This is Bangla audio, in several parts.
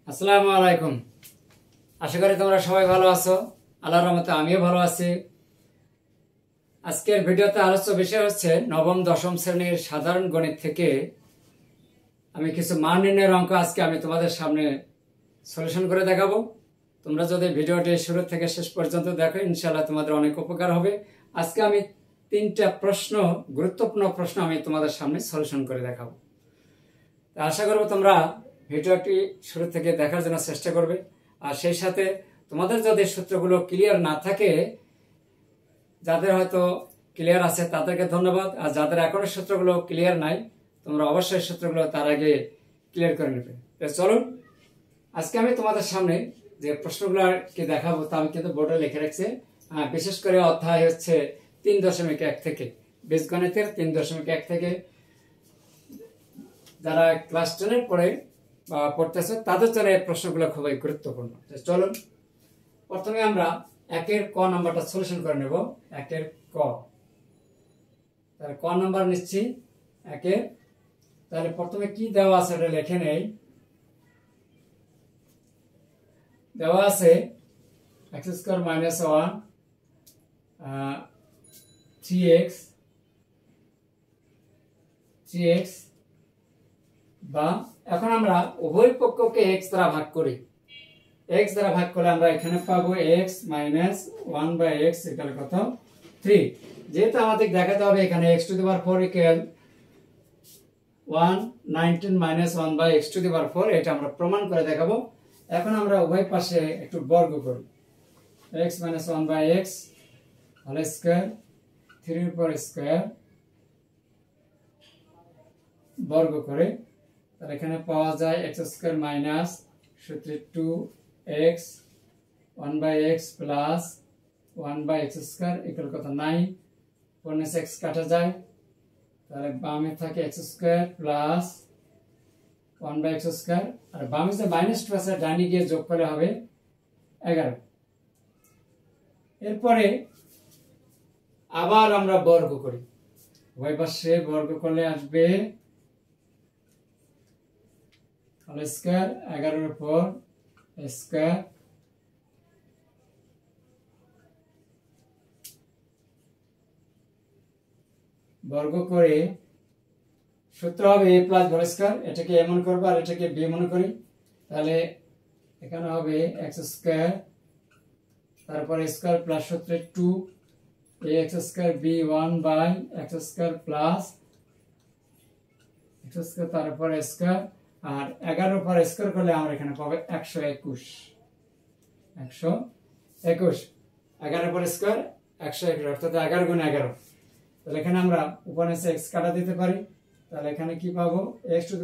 আসসালামু আলাইকুম। আশা করি তোমরা সবাই ভালো আছো। আল্লাহর রহমতে আমিও ভালো আছি। আজকের ভিডিওতে আলোচ্য বিষয় হচ্ছে নবম দশম শ্রেণীর সাধারণ গণিত থেকে আমি কিছু মান নির্ণয়ের অঙ্ক আজকে আমি তোমাদের সামনে সলিউশন করে দেখাবো। তোমরা যদি ভিডিওটি শুরু থেকে শেষ পর্যন্ত দেখো, ইনশাআল্লাহ তোমাদের অনেক উপকার হবে। আজকে আমি তিনটা গুরুত্বপূর্ণ প্রশ্ন আমি তোমাদের সামনে সলিউশন করে দেখাবো। আশা করবো তোমরা ভিডিওটি শুরু থেকে দেখার জন্য চেষ্টা করবে। আর সেই সাথে তোমাদের যদি সূত্রগুলো ক্লিয়ার না থাকে, যাদের হয়তো ক্লিয়ার আছে তাদেরকে ধন্যবাদ, আর যাদের এখনো সূত্রগুলো ক্লিয়ার নাই তোমরা অবশ্যই সূত্রগুলো তার আগে ক্লিয়ার করে নেবে। চলুন, আজকে আমি তোমাদের সামনে যে প্রশ্নগুলো কি দেখাবো তা আমি কিন্তু বোর্ডে লিখে রাখছি। বিশেষ করে অধ্যায় হচ্ছে 3.1 থেকে, বীজগণিতের 3.1 থেকে যারা ক্লাস 10 পড়ে বা পড়তেছে তাদের জন্য এই প্রশ্নগুলো খুবই গুরুত্বপূর্ণ। চলুন, প্রথমে আমরা একের ক নাম্বারটা সলিউশন করে নেব। একের ক, তাহলে ক নাম্বার নিচ্ছি একের। তাহলে প্রথমে কি দেওয়া আছে এটা লিখে নেই। দেওয়া আছে x² - 1 3x বা এখন আমরা উভয় পক্ষকে x দ্বারা ভাগ করি। x দ্বারা ভাগ করলে আমরা এখানে পাবো x - 1/x ইকুয়াল কত 3। যেহেতু আমাদের দেখাতে হবে এখানে x⁴ ইকুয়াল 119 - 1/x⁴, এটা আমরা প্রমাণ করে দেখাবো। এখন আমরা উভয় পাশে একটু বর্গ করি। x - 1/x হোল স্কয়ার 3 এর উপর স্কয়ার বর্গ করে, তাহলে এখানে পাওয়া যায় x² সূত্রে 2x 1/x plus 1/x² equal কত 9। 4 x কাটা যায়, তাহলে বামে থাকে x² প্লাস 1/x², আর বামে যে -2 আছে ডানে গিয়ে যোগ করলে হবে 11। এরপরে আবার আমরা বর্গ করি, উভয় পাশে বর্গ করলে আসবে হোল স্কয়ার 11 এর উপর স্কয়ার বর্গ করে সূত্র হবে a প্লাস হোল স্কয়ার। এটাকে এমন করব আর এটাকে b মনে করি, তাহলে এখানে হবে x², তারপরে স্কয়ার প্লাস সূত্রে 2ax² b 1/x² plus x², তারপরে স্কয়ার, আর 11 উপর স্কয়ার করলে আমরা এখানে পাবো 121। 11 উপর স্কয়ার 121 অর্থাৎ 11 গুণ 11। তাহলে এখানে আমরা উপর নিচে x কাটা দিতে পারি, তাহলে এখানে কি পাবো x⁴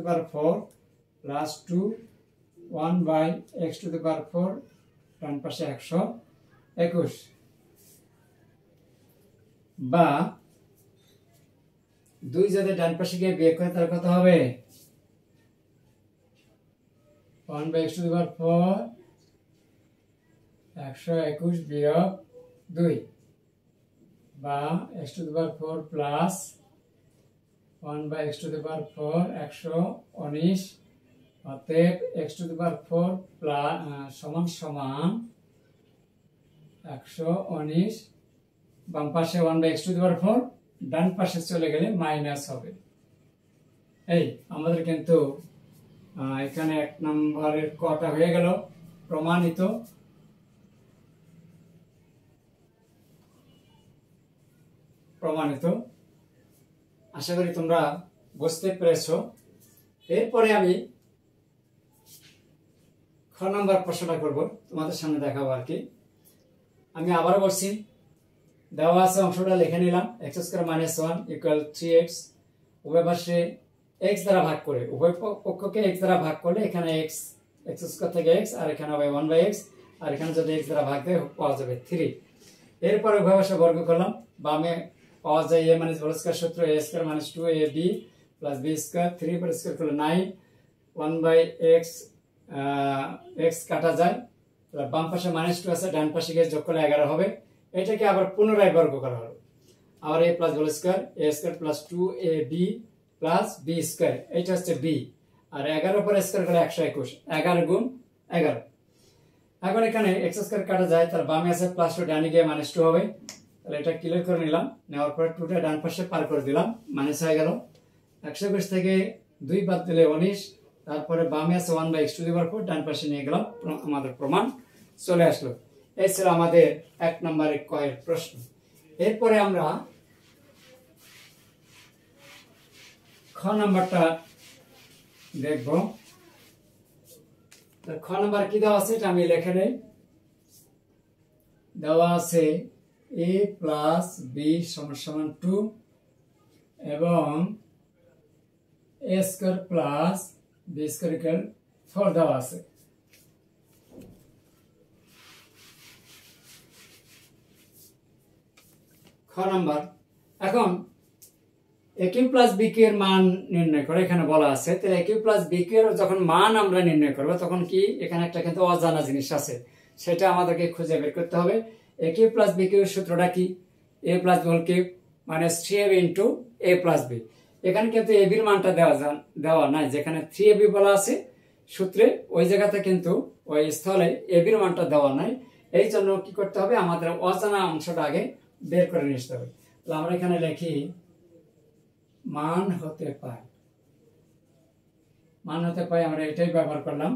প্লাস 2 1/x⁴, ডান পাশে 121 বা 2 যদি ডান পাশে গিয়ে বিয়োগ করে তাহলে কত হবে 1/x⁴ 121 বিয়োগ 2 বা x⁴ প্লাস 1/x⁴ 119, অতএব x⁴ প্লাস সমান 119। বাম পাশে 1/x⁴, ডান পাশে চলে গেলে মাইনাস হবে। এই আমাদের কিন্তু এখানে 1 নম্বরের কটা হয়ে গেল প্রমাণিত। আশা করি তোমরা বুঝতে পেরেছো। এরপরে আমি খ নম্বর প্রশ্নটা করব, তোমাদের সামনে দেখাবো আর কি। আমি আবার বলছি, দেওয়া আছে অংশটা লিখে নিলাম। x² - 1 ইকুয়াল 3x, উভয় পাশে x দ্বারা ভাগ করে, উভয় পক্ষকে x দ্বারা ভাগ করলে এখানে x² থেকে x আর এখানে হবে 1/x, আর এখানে যদি x দ্বারা ভাগ দেয় পাওয়া যাবে 3। এরপরে উভয় পাশে বর্গ করলাম, বামে পাওয়া যায় a - হোল স্কয়ার সূত্র a² - 2ab প্লাস b², 3 উপর স্কয়ার করলে 9 1/x x কাটা যায়, বাম পাশে -2 আছে ডান পাশে গিয়ে যোগ করলে 11 হবে। এটাকে আবার পুনরায় বর্গ করা হলো, আবার a plus whole square a² plus 2ab plus b², এটা হচ্ছে b, আর 11 উপর স্কয়ার করলে 121, 11 গুণ 11। এখন এখানে এক্স স্কয়ার কাটা যায়, তার বামে আছে প্লাস 2, ডানে গিয়ে -2 হবে। তাহলে এটা ক্লিয়ার করে নিলাম, নেওয়ার পরে 2টা ডান পাশে পার করে দিলাম, মাইনাস হয়ে গেল। 120 থেকে 2 বাদ দিলে 19, তারপরে বামে আছে 1/x⁴, ডান পাশে নিয়ে গেলাম, আমাদের প্রমাণ চলে আসলো। এই ছিল আমাদের 1 নম্বরে কয়ের প্রশ্ন। এরপরে আমরা খ নাম্বারটা দেখব। খ নাম্বার কি দেওয়া আছে এটা আমি লিখে নেই। দেওয়া আছে a প্লাস বি সমান 2 এবং a square plus b square equal 4 দেওয়া আছে। খ নাম্বার, এখন a cube plus b cube এর মান নির্ণয় করে এখানে বলা আছে। তো a cube plus b cube এর যখন মান আমরা নির্ণয় করব তখন কি এখানে একটা কিন্তু অজানা জিনিস আছে, সেটা আমাদেরকে খুঁজে বের করতে হবে। a cube plus b cube এর সূত্রটা কি? a plus b whole cube minus 3ab into a plus b. এখানে কিন্তু a বির মানটা দেওয়া নাই, যেখানে 3ab বলা আছে সূত্রে ওই জায়গাতে কিন্তু ওই স্থলে a বির মানটা দেওয়া নাই। এই জন্য কি করতে হবে, আমাদের অজানা অংশটা আগে বের করে নিতে হবে। তাহলে আমরা এখানে লিখি মান হতে পায়, মান হতে পায় আমরা এটাই ব্যবহার করলাম।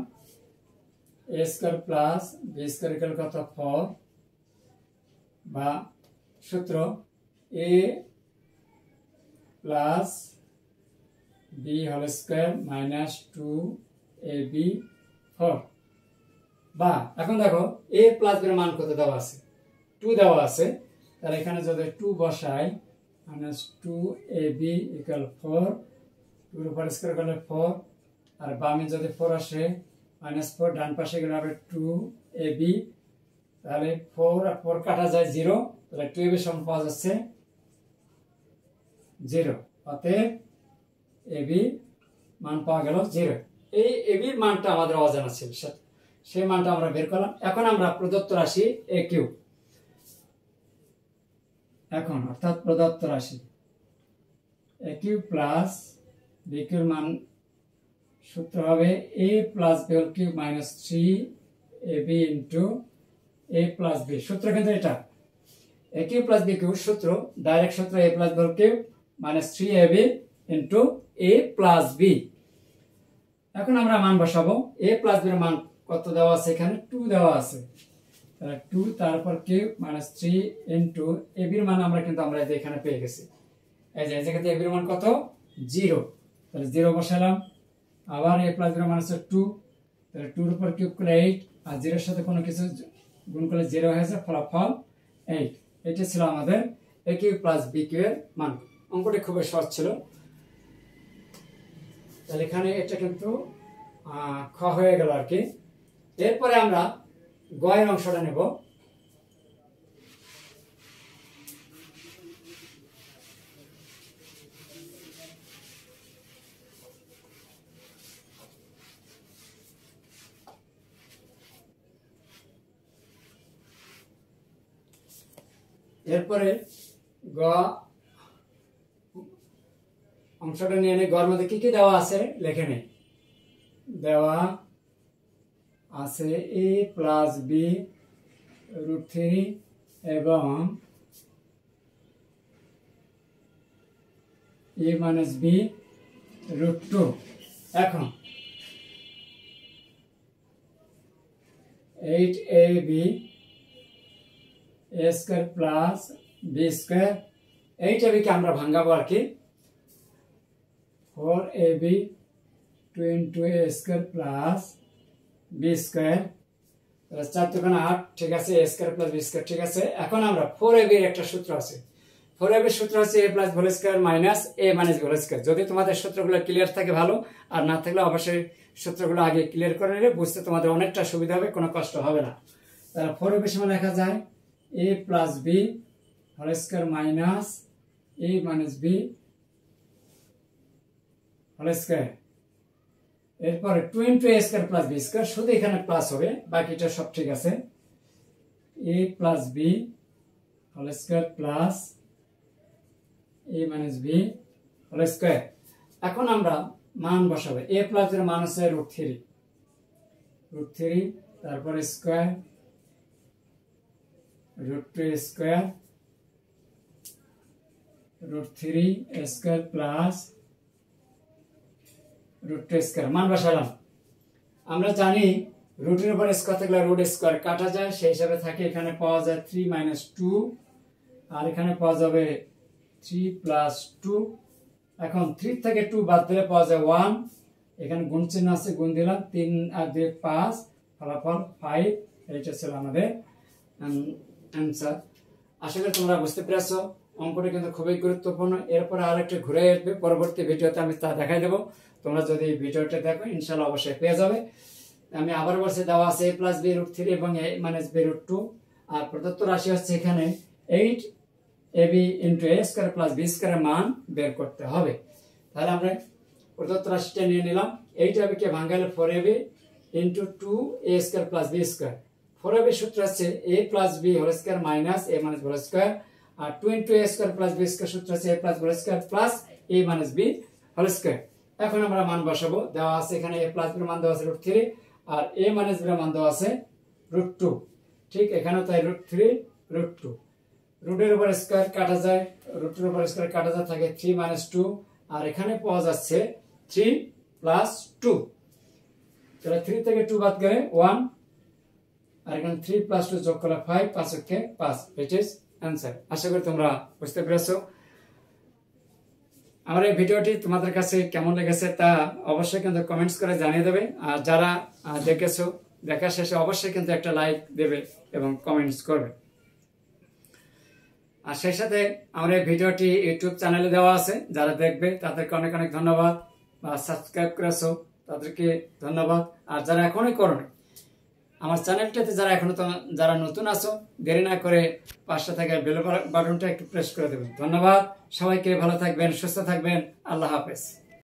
a square plus b square equal কত 4, বা সূত্র a plus b whole square minus 2ab 4। বা এখন দেখো a প্লাস বি এর মান কত দেওয়া আছে? 2 দেওয়া আছে। তাহলে এখানে যদি 2 বসাই, মাইনাস 2ab ইকুয়াল 4, 2 এর উপর স্কয়ার করলে 4, আর বামে যদি 4 আসে -4, ডান পাশে গেলে হবে 2ab, তাহলে 4 আর 4 কাটা যায় 0, তাহলে 2ab সমান পাওয়া যাচ্ছে 0। অতএব ab মান পাওয়া গেল 0। এই ab এর মানটা আমাদের অজানা ছিল, সেই মানটা আমরা বের করলাম। এখন আমরা প্রদত্ত রাশি a কিউ, এখন অর্থাৎ প্রদত্ত রাশি a কিউ প্লাস বি কিউর মান সূত্র হবে a plus b whole cube minus 3ab into a plus b. সূত্র কিন্তু এটা a cube plus b cube সূত্র, ডাইরেক্ট সূত্র a plus b whole cube minus 3ab into a plus b. এখন আমরা মান বসাবো। a প্লাস বি এর মান কত দেওয়া আছে? এখানে 2 দেওয়া আছে, তাহলে 2 তারপর কিউব মাইনাস 3 ইন্টু a বির মান আমরা কিন্তু এখানে পেয়ে গেছি। এই যে জায়গাতে a বির মান কত? 0, তাহলে 0 বসালাম। আবার a প্লাস বি এর মান আছে 2, তাহলে 2 এর উপর কিউব করলে 8, আর 0 এর সাথে কোনো কিছু গুণ করলে 0 হয়ে যায়, ফলাফল 8। এটা ছিল আমাদের a cube plus b cube এর মান। অঙ্কটি খুবই সহজ ছিল। তাহলে এখানে এটা কিন্তু খ হয়ে গেল আর কি। এরপরে আমরা গ এর অংশটা নেব। এরপরে গ অংশটা নিয়ে নেই। গর মধ্যে কি কি দেওয়া আছে লেখে নেই। দেওয়া আছে a প্লাস বি রুট 3 এবং a মাইনাস বি রুট 2। এখন 8ab a square plus b square, 8ab কে আমরা ভাঙাবো আর কি। 4ab 2 into a square plus b square, তাহলে 4 দুগুণে 8, ঠিক আছে, a square plus b square, ঠিক আছে। এখন আমরা 4ab এর একটা সূত্র আছে। 4ab এর সূত্র হচ্ছে a plus whole square minus a minus whole square. যদি তোমাদের সূত্রগুলো ক্লিয়ার থাকে ভালো, আর না থাকলে অবশ্যই সূত্রগুলো আগে ক্লিয়ার করে নিলে বুঝতে তোমাদের অনেকটা সুবিধা হবে, কোনো কষ্ট হবে না। তাহলে 4ab সমান লেখা যায় a plus b whole square minus a minus b whole square. এরপরে 2 into a square plus b square, শুধু এখানে প্লাস হবে, বাকিটা সব ঠিক আছে। a plus b whole square plus a minus b whole square. এখন আমরা মান বসাবো। a প্লাস এর মান আছে রুট 3, √3 তারপরে square √2 square √3 square plus √2 square. মান বসালাম। আমরা জানি রুটের উপর স্কয়ার থাকলে রুট স্কয়ার কাটা যায়, সেই হিসাবে থাকে এখানে পাওয়া যায় 3 - 2 আর এখানে পাওয়া যাবে 3 + 2। এখন 3 থেকে 2 বাদ দিলে পাওয়া যায় 1, এখানে গুণ চিহ্ন আছে, গুণ দিলাম, 3 আর 2 5, ফলাফল 5। এটা ছিল আমাদের অ্যান্সার। আশা করি তোমরা বুঝতে পেরেছো। অঙ্কটা কিন্তু খুবই গুরুত্বপূর্ণ। এরপরে আরেকটা ঘুরে আসবে, পরবর্তী ভিডিওতে আমি তা দেখাই দেবো। তোমরা যদি ভিডিওটা দেখো ইনশাআল্লাহ অবশ্যই পেয়ে যাবে। আমি আবার বলছি, দেওয়া আছে a + b √3 এবং a - b √2, আর প্রদত্ত রাশি হচ্ছে এখানে 8ab × a² + b² এর মান বের করতে হবে। তাহলে আমরা প্রদত্ত রাশিটা নিয়ে নিলাম। 8ab কে ভাঙালে 4ab × 2a² + b²। 4ab সূত্র হচ্ছে a + b² - a - b², R 2 × a² + b² সূত্র হচ্ছে a + b² + a - b²। এখন আমরা মান বসাবো। দেওয়া আছে এখানে a + b এর মান দেওয়া আছে √3 আর a - b এর মান দেওয়া আছে √2। ঠিক এখানেও তাই √3 √2। রুটের উপর স্কয়ার কাটা যায়, রুটের উপর স্কয়ার কাটা যায়, থাকে 3 - 2, আর এখানে পাওয়া যাচ্ছে 3 + 2। তাহলে 3 থেকে 2 বাদ গেলে 1, আর এখানে 3 + 2 যোগ করলে 5, 5 × 5। It is answer. আশা করি তোমরা বুঝতে পেরেছো। আমার এই ভিডিওটি তোমাদের কাছে কেমন লেগেছে তা অবশ্যই কিন্তু কমেন্টস করে জানিয়ে দেবে। আর যারা দেখেছো, দেখা শেষে অবশ্যই কিন্তু একটা লাইক দেবে এবং কমেন্টস করবে। আর সেই সাথে আমার এই ভিডিওটি ইউটিউব চ্যানেলে দেওয়া আছে, যারা দেখবে তাদেরকে অনেক অনেক ধন্যবাদ। বা সাবস্ক্রাইব করেছো তাদেরকে ধন্যবাদ। আর যারা এখনই করোনি, আমার চ্যানেলটাতে যারা নতুন আছো, দেরি না করে পাশে থাকা বেল বাটনটা একটু প্রেস করে দেবেন। ধন্যবাদ সবাইকে। ভালো থাকবেন, সুস্থ থাকবেন। আল্লাহ হাফেজ।